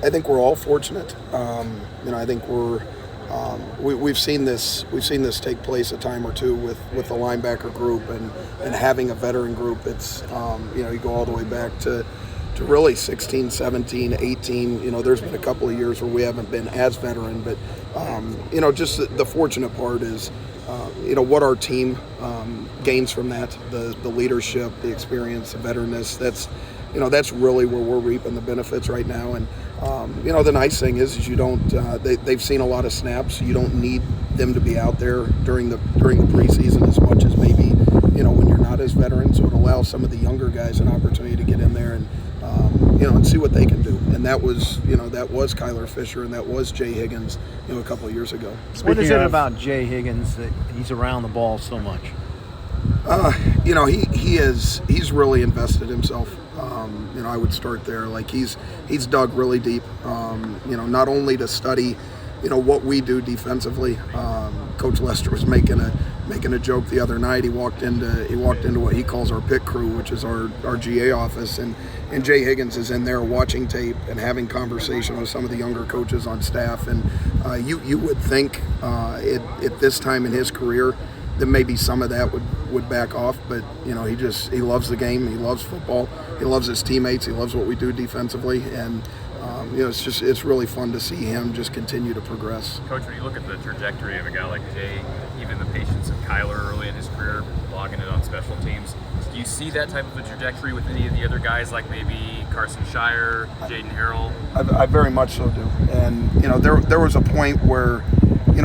think we're all fortunate. I think we've seen this take place a time or two with the linebacker group and having a veteran group. It's you go all the way back to really 16, 17, 18. There's been a couple of years where we haven't been as veteran, but just the fortunate part is what our team gains from that, the leadership, the experience, the veteranness. That's really where we're reaping the benefits right now. And the nice thing is you don't. They've seen a lot of snaps. You don't need them to be out there during the preseason as much as maybe when you're not as veteran. So it allows some of the younger guys an opportunity to get in there and and see what they can do. And that was Kyler Fisher and that was Jay Higgins a couple of years ago. What is it about Jay Higgins that he's around the ball so much? He's really invested himself. I would start there. Like he's dug really deep. Not only to study, what we do defensively. Coach Lester was making a joke the other night. He walked into what he calls our pit crew, which is our GA office, and Jay Higgins is in there watching tape and having conversation with some of the younger coaches on staff. And you would think at this time in his career that maybe some of that would back off, but he loves the game. He loves football. He loves his teammates. He loves what we do defensively, and it's really fun to see him just continue to progress. Coach, when you look at the trajectory of a guy like Jay, even the patience of Kyler early in his career, logging it on special teams, do you see that type of a trajectory with any of the other guys, like maybe Carson Shire, Jaden Harrell? I very much so do. And there was a point where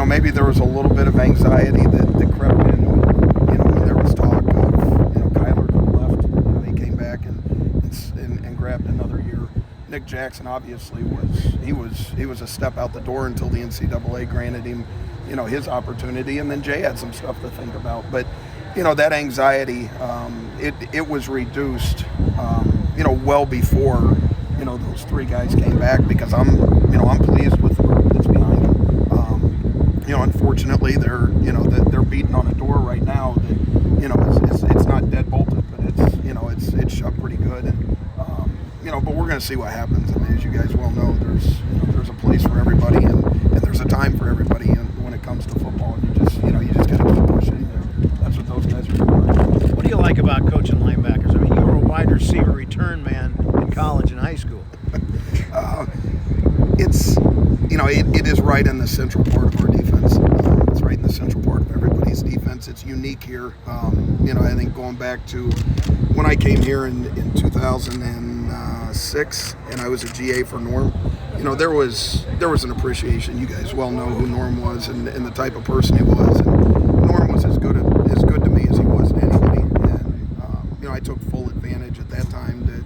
maybe there was a little bit of anxiety that crept in. When there was talk of Kyler could have left. He came back and grabbed another year. Nick Jackson obviously was a step out the door until the NCAA granted him his opportunity, and then Jay had some stuff to think about. But that anxiety it was reduced well before those three guys came back, because I'm pleased with the group that's behind them. Unfortunately they're beating on a door right now that it's not dead bolted, but it's shut pretty good. And but we're going to see what happens. I mean, as you guys well know, there's a place for everybody, and there's a time for everybody when it comes to football. And you just got to keep pushing. That's what those guys are doing. What do you like about coaching linebackers? I mean, you were a wide receiver return man in college and high school. It is right in the central part of our defense. It's right in the central part of everybody's defense. It's unique here. I think going back to when I came here in 2006 and I was a GA for Norm, there was an appreciation. You guys well know who Norm was and the type of person he was. And Norm was as good to me as he was to anybody. And I took full advantage at that time to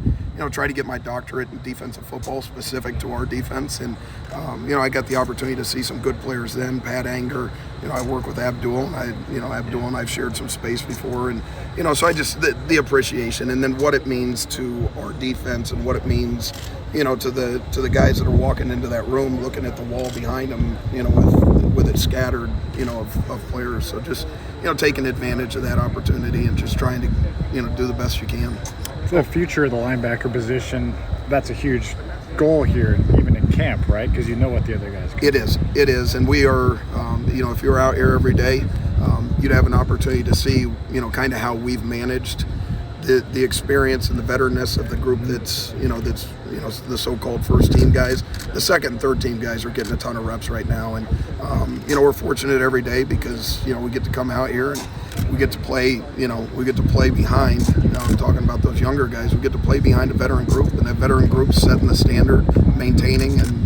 try to get my doctorate in defensive football specific to our defense. And I got the opportunity to see some good players then. Pat Anger, I work with Abdul. Abdul and I've shared some space before, and so I just the appreciation, and then what it means to our defense and what it means to the guys that are walking into that room looking at the wall behind them, with it scattered of players. So just taking advantage of that opportunity and just trying to do the best you can. For the future of the linebacker position, that's a huge goal here, even in camp, right? Because what the other guys can. It is, and we are. If you're out here every day, you'd have an opportunity to see, kind of how we've managed the experience and the veteranness of the group that's the so-called first team guys. The second and third team guys are getting a ton of reps right now, and we're fortunate every day because we get to come out here and we get to play behind. I'm talking about those younger guys. We get to play behind a veteran group, and that veteran group's setting the standard, maintaining and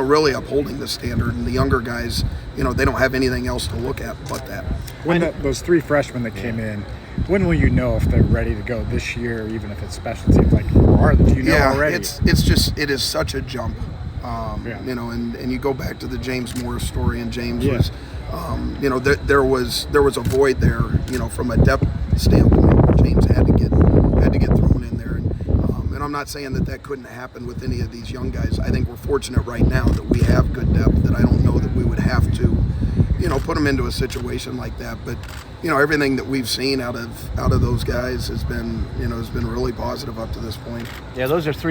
really upholding the standard. And the younger guys, they don't have anything else to look at but that. When those three freshmen that came in, when will you know if they're ready to go this year, even if it's special teams? Like, do you know already? It is such a jump. And you go back to the James Morris story, and James was, there was a void there, from a depth standpoint. James had to get thrown in there, and I'm not saying that couldn't happen with any of these young guys. I think we're fortunate right now that we have good depth. That I don't know that we would have to, put them into a situation like that. But everything that we've seen out of those guys has been really positive up to this point. Yeah, those are three